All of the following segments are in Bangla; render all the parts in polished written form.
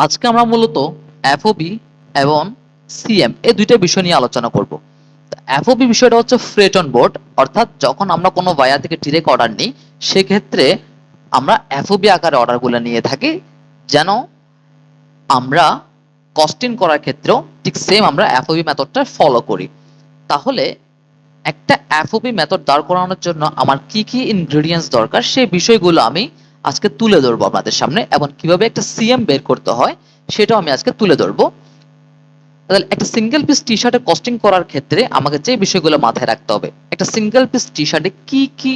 আজকে আমরা মূলত এফওবি এবং সিএম এই দুইটা বিষয় নিয়ে আলোচনা করব। এফওবি বিষয়টা হচ্ছে ফ্রেট অন বোর্ড, অর্থাৎ যখন আমরা কোনো বায়ার থেকে ডিরেক্ট অর্ডার নিই সেক্ষেত্রে আমরা এফওবি আকারে অর্ডারগুলো নিয়ে থাকি, যেন আমরা কস্টিং করার ক্ষেত্রেও ঠিক সেম আমরা এফওবি মেথডটা ফলো করি। তাহলে একটা এফওবি মেথড দাঁড় করানোর জন্য আমার কি কি ইনগ্রেডিয়েন্টস দরকার সেই বিষয়গুলো আমি আজকে তুলে ধরবো আপনাদের সামনে, এবং কিভাবে একটা সিএম বের করতে হয় সেটাও আমি আজকে তুলে ধরবো। তাহলে একটা সিঙ্গেল পিস টি শার্টের কস্টিং করার ক্ষেত্রে আমাকে যে বিষয়গুলো মাথায় রাখতে হবে, একটা সিঙ্গেল পিস টি শার্টে কি কি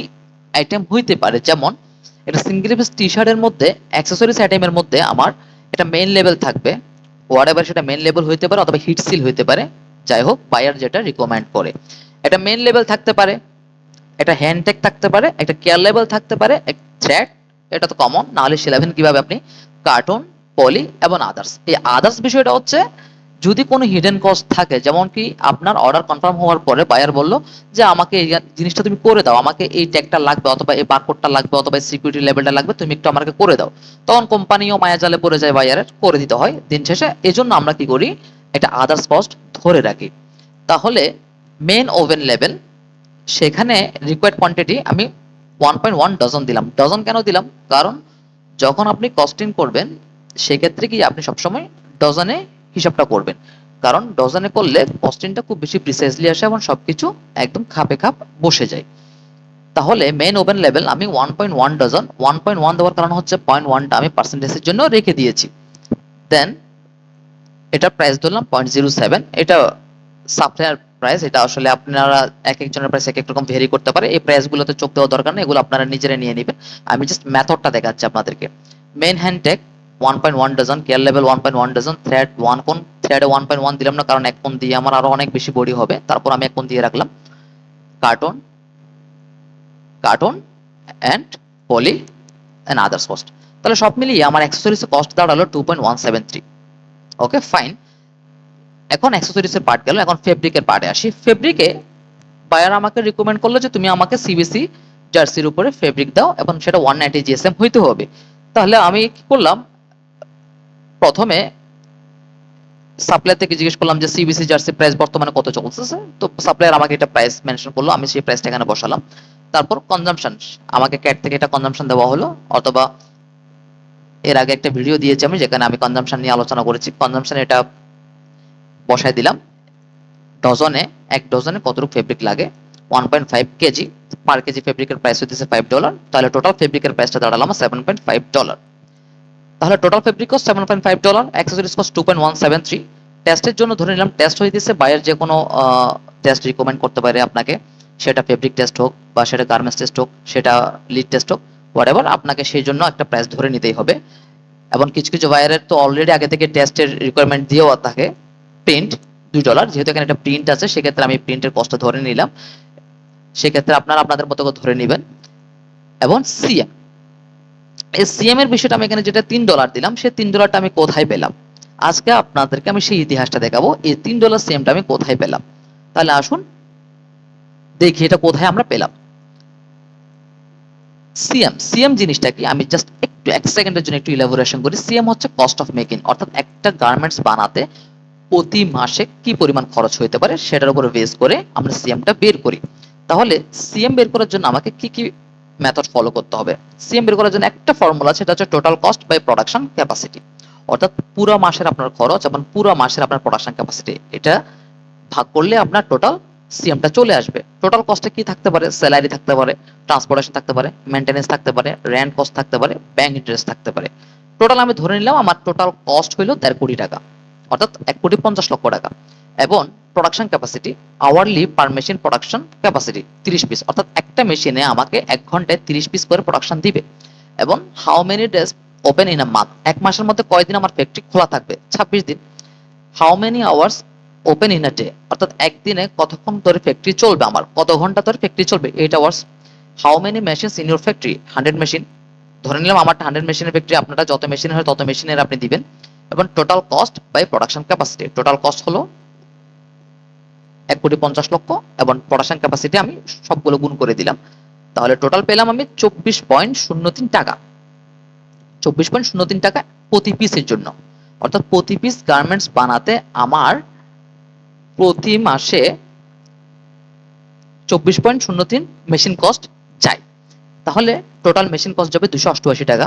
আইটেম হইতে পারে, যেমন একটা সিঙ্গেল পিস টি শার্টের মধ্যে অ্যাক্সেসরিজ আইটেমের মধ্যে আমার একটা মেইন লেভেল থাকবে, হোয়াটএভার সেটা মেইন লেভেল হইতে পারে অথবা হিট সিল হইতে পারে, যাই হোক বায়ার যেটা রিকমেন্ড করে। একটা মেইন লেভেল থাকতে পারে, একটা হ্যান্ড ট্যাগ থাকতে পারে, একটা কেয়ার লেভেল থাকতে পারে, একটা থ্রেড, এটা তো কমন, না হলে সিলাবেন কিভাবে আপনি, কার্টুন, পলি এবং আদার্স। এই আদার্স বিষয়টা হচ্ছে যদি কোনো হিডেন কস্ট থাকে, যেমন কি আপনার অর্ডার কনফার্ম হওয়ার পরে বায়ার বলল যে আমাকে এই জিনিসটা তুমি করে দাও, আমাকে এই ট্যাগটা লাগবে অথবা এই বারকোডটা লাগবে অথবা সিকিউরিটি লেভেলটা লাগবে, তুমি একটু আমাকে করে দাও, তখন কোম্পানিও মায়াজালে পড়ে যায়, বায়ারের করে দিতে হয় দিন শেষে। এজন্য আমরা কি করি, একটা আদার্স কস্ট ধরে রাখি। তাহলে মেন ওভেন লেভেল, সেখানে রিকোয়ার্ড কোয়ান্টিটি আমি 1.1 ডজন দিলাম। ডজন কেন দিলাম, কারণ যখন আপনি কস্টিং করবেন সেক্ষেত্রে কি আপনি সবসময় ডজনে হিসাবটা করবেন, কারণ ডজনে করলে কস্টিংটা খুব বেশি প্রিসাইজলি আসে এবং সবকিছু একদম খাপে খাপ বসে যায়। তাহলে মেইন ওভেন লেভেল আমি 1.1 ডজন, 1.1 দেওয়ার কারণ হচ্ছে 0.1টা আমি পার্সেন্টেজের জন্য রেখে দিয়েছি। দেন এটা প্রাইস ধরলাম 0.07, এটা সাপ্লায়ার প্রাইস, এটা আসলে আপনারা এক একজনের প্রাইস এক এক রকম ভেরি করতে পারে, এই প্রাইসগুলোতে চোখ দেওয়ার দরকার নেই, এগুলো আপনারা নিজেরা নিয়ে নেবেন, আমি জাস্ট মেথডটা দেখাচ্ছি আপনাদেরকে। Main hand tag 1.1 dozen, care level 1.1 dozen, thread 1 কোণ, থ্রেডে 1.1 দিলাম না কারণ এক কোণ দিয়ে আমার আরো অনেক বেশি বডি হবে, তারপর আমি এক কোণ দিয়ে রাখলাম। Carton, carton and poly and others cost. তাহলে সব মিলিয়ে আমার অ্যাক্সেসরিজ কস্ট দাঁড়ালো 2.173। Okay fine. এখন অ্যাক্সেসরিজের পার্ট গেল, এখন ফেব্রিকের পার্টে আসি। ফেব্রিকে বায়ার আমাকে রিকমেন্ড করলো যে তুমি আমাকে সিবিসি জার্সির উপরে ফেব্রিক দাও এবং সেটা 190 জিএসএম হইতে হবে। তাহলে আমি কি করলাম, প্রথমে সাপ্লায়ার থেকে জিজ্ঞেস করলাম যে সিবিসি জার্সি প্রাইস বর্তমানে কত চলতেছে, তো সাপ্লায়ার আমাকে এটা প্রাইস মেনশন করলো, আমি সেই প্রাইসটা এখানে বসালাম। তারপর কনজাম্পশন, আমাকে ক্যাট থেকে এটা কনজাম্পশন দেওয়া হলো, অথবা এর আগে একটা ভিডিও দিয়েছি আমি যেখানে আমি কনজাম্পশন নিয়ে আলোচনা করেছি, কনজাম্পশন এটা বসায় দিলাম। ডজনে, এক ডজনে কতটুকু ফেব্রিক লাগে, 1.5 কেজি, পার কেজি ফেব্রিকের প্রাইস হইতেছে $5, তাহলে টোটাল ফেব্রিকের প্রাইসটা দাঁড়ালো আমার $7.5। তাহলে total fabric cost $7.5, accessories cost 2.173। টেস্টের জন্য ধরে নিলাম টেস্ট হইতেছে বায়ার যে কোনো টেস্ট রিকমেন্ড করতে পারে আপনাকে, সেটা ফেব্রিক টেস্ট হোক বা সেটা গার্মেন্টস টেস্ট হোক, সেটা লিড টেস্ট হোক, হোয়াটএভার, আপনাকে সেই জন্য একটা প্রাইস ধরে নিতেই হবে। এবং কিছু কিছু বায়ারের তো অলরেডি আগে থেকে টেস্টের রিকোয়ারমেন্ট দিয়েও থাকে। প্রিন্ট $2, যেহেতু এখানে একটা প্রিন্ট আছে সেক্ষেত্রে আমি প্রিন্টের কষ্ট ধরে নিলাম, সেক্ষেত্রে আপনারা আপনাদের মতো করে ধরে নেবেন। এবং সিএম, এই সিএম এর বিষয়টা আমি এখানে যেটা $3 দিলাম, সেই $3টা আমি কোথায় পেলাম, আজকে আপনাদেরকে আমি সেই ইতিহাসটা দেখাবো, এই $3 সিএমটা আমি কোথায় পেলাম। তাহলে আসুন দেখি এটা কোথায় আমরা পেলাম। সিএম, সিএম জিনিসটা কি আমি জাস্ট একটু এক সেকেন্ডের জন্য একটু ইলাবোরেশন করি। সিএম হচ্ছে কস্ট অফ মেকিং, অর্থাৎ একটা গার্মেন্টস বানাতে প্রতি মাসে কি পরিমাণ খরচ হতে পারে সেটার উপর বেস করে আমরা সিএমটা বের করি। তাহলে সিএম বের করার জন্য আমাকে কি কি মেথড ফলো করতে হবে। সিএম বের করার জন্য একটা ফর্মুলা, সেটা হচ্ছে total cost by production capacity, অর্থাৎ পুরো মাসের আপনার খরচ এবং পুরো মাসের আপনার প্রোডাকশন ক্যাপাসিটি, এটা ভাগ করলে আপনার টোটাল সিএমটা চলে আসবে। টোটাল কস্টে কি থাকতে পারে, স্যালারি থাকতে পারে, ট্রান্সপোর্টেশন থাকতে পারে, মেইনটেনেন্স থাকতে পারে, রেন্ট কস্ট থাকতে পারে, ব্যাংক ইন্টারেস্ট থাকতে পারে। টোটাল আমি ধরে নিলাম আমার টোটাল কস্ট হইল 1.5 কোটি টাকা, অর্থাৎ 1,50,00,000 টাকা। এবং প্রোডাকশন ক্যাপাসিটি, আওয়ারলি পার মেশিন প্রোডাকশন ক্যাপাসিটি 30 পিস, অর্থাৎ একটা মেশিনে আমাকে 1 ঘন্টায় 30 পিস করে প্রোডাকশন দিবে। এবং how many days open in a month, এক মাসের মধ্যে কয়দিন আমার ফ্যাক্টরি খোলা থাকবে, 26 দিন। How many hours open in a day, অর্থাৎ একদিনে কতক্ষণ ধরে ফ্যাক্টরি চলবে, আমার কত ঘন্টা ধরে ফ্যাক্টরি চলবে, 8 hours. How many machines in your factory, 100 machine, ধরে নিলাম আমার 100 মেশিনের ফ্যাক্টরি, আপনারা যত মেশিন হয় তত মেশিনের আপনি দিবেন। এবং total cost by production capacity, total cost হলো 1,50,00,000 এবং প্রোডাকশন ক্যাপাসিটি আমি সবগুলো গুণ করে দিলাম, তাহলে টোটাল পেলাম আমি 24.03 টাকা, 24.03 টাকা প্রতি পিসের জন্য। অর্থাৎ প্রতি পিস গার্মেন্টস বানাতে আমার প্রতি মাসে 24.03 মেশিন কস্ট যায়। তাহলে টোটাল মেশিন কস্ট যাবে 288 টাকা,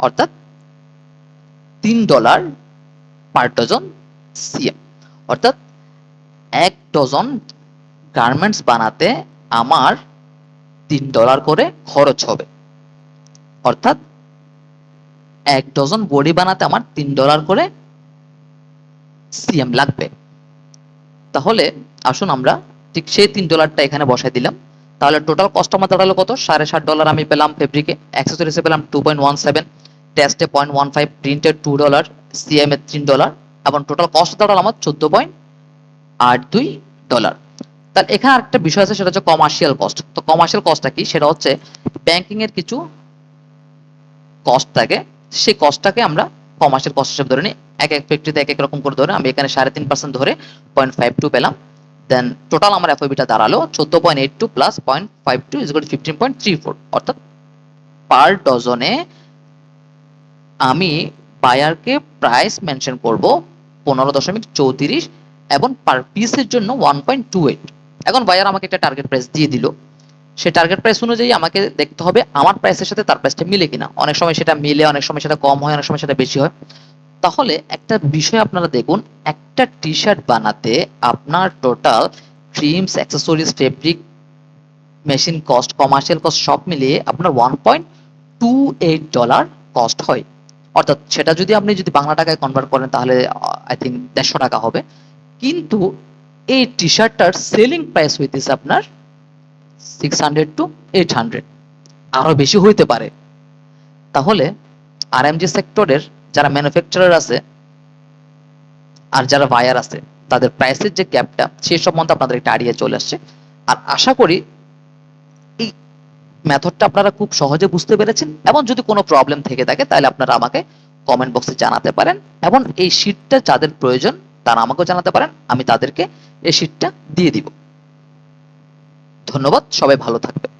অর্থাৎ $3 পার ডজন সিএম। অর্থাৎ 1 ডজন গার্মেন্টস বানাতে আমার $3 করে খরচ হবে। অর্থাৎ 1 ডজন বডি বানাতে আমার $3 করে সিএম লাগবে। তাহলে আসুন আমরা ঠিক সেই $3টা এখানে বসাই দিলাম। তাহলে টোটাল কস্ট আমার দাঁড়ালো কত? $7.5 আমি পেলাম ফেব্রিকে, অ্যাক্সেসরিজে পেলাম 2.17, টেস্টে 0.15, প্রিন্টে $2, সিএম এ $3 এবং টোটাল কস্ট দাঁড়ালো আমার $14.82। তাহলে এখানে আরেকটা বিষয় আছে, সেটা হচ্ছে কমার্শিয়াল কস্ট। তো কমার্শিয়াল কস্টটা কি? সেটা হচ্ছে ব্যাংকিং এর কিছু কস্ট থাকে, সেই কস্টটাকে আমরা কমার্শিয়াল কস্ট হিসেবে ধরে নিই। এক এক ফ্যাক্টরিতে এক এক রকম করে ধরে, আমি এখানে 3.5% ধরে 0.52 পেলাম। দেন টোটাল আমার এফওবিটা দাঁড়ালো 14.82 প্লাস 0.52 ইজ ইকুয়াল টু 15.34। অর্থাৎ পার ডজনে আমি বায়ারকে প্রাইস মেনশন করব 15.34 এবং পার পিসের জন্য 1.28। এখন বায়ার আমাকে একটা টার্গেট প্রাইস দিয়ে দিল, সেই টার্গেট প্রাইস অনুযায়ী আমাকে দেখতে হবে আমার প্রাইসের সাথে তার প্রাইসটা মিলে কিনা। অনেক সময় সেটা মিলে, অনেক সময় সেটা কম হয়, অনেক সময় সেটা বেশি হয়। তাহলে একটা বিষয় আপনারা দেখুন, একটা টি শার্ট বানাতে আপনার total trims, accessories, fabric, machine cost, commercial cost সব মিলিয়ে আপনার $1.28 কস্ট হয়। অর্থাৎ সেটা যদি আপনি বাংলা টাকায় কনভার্ট করেন তাহলে আই থিঙ্ক 150 টাকা হবে। কিন্তু এই টি শার্টটার সেলিং প্রাইস হইতেছে আপনার 600 to 800, আরো বেশি হইতে পারে। তাহলে আরএমজি সেক্টরের যারা ম্যানুফ্যাকচারার আছে আর যারা বায়ার আছে, তাদের প্রাইসের যে গ্যাপটা, সেই সম্বন্ধে আপনাদের একটা আইডিয়া চলে আসছে। আর আশা করি এই মেথডটা আপনারা খুব সহজে বুঝতে পেরেছেন, এবং যদি কোনো প্রবলেম থেকে থাকে তাহলে আপনারা আমাকে কমেন্ট বক্সে জানাতে পারেন, এবং এই শীটটা যাদের প্রয়োজন তারা আমাকেও জানাতে পারেন, আমি তাদেরকে এই শীটটা দিয়ে দিব। ধন্যবাদ, সবাই ভালো থাকবেন।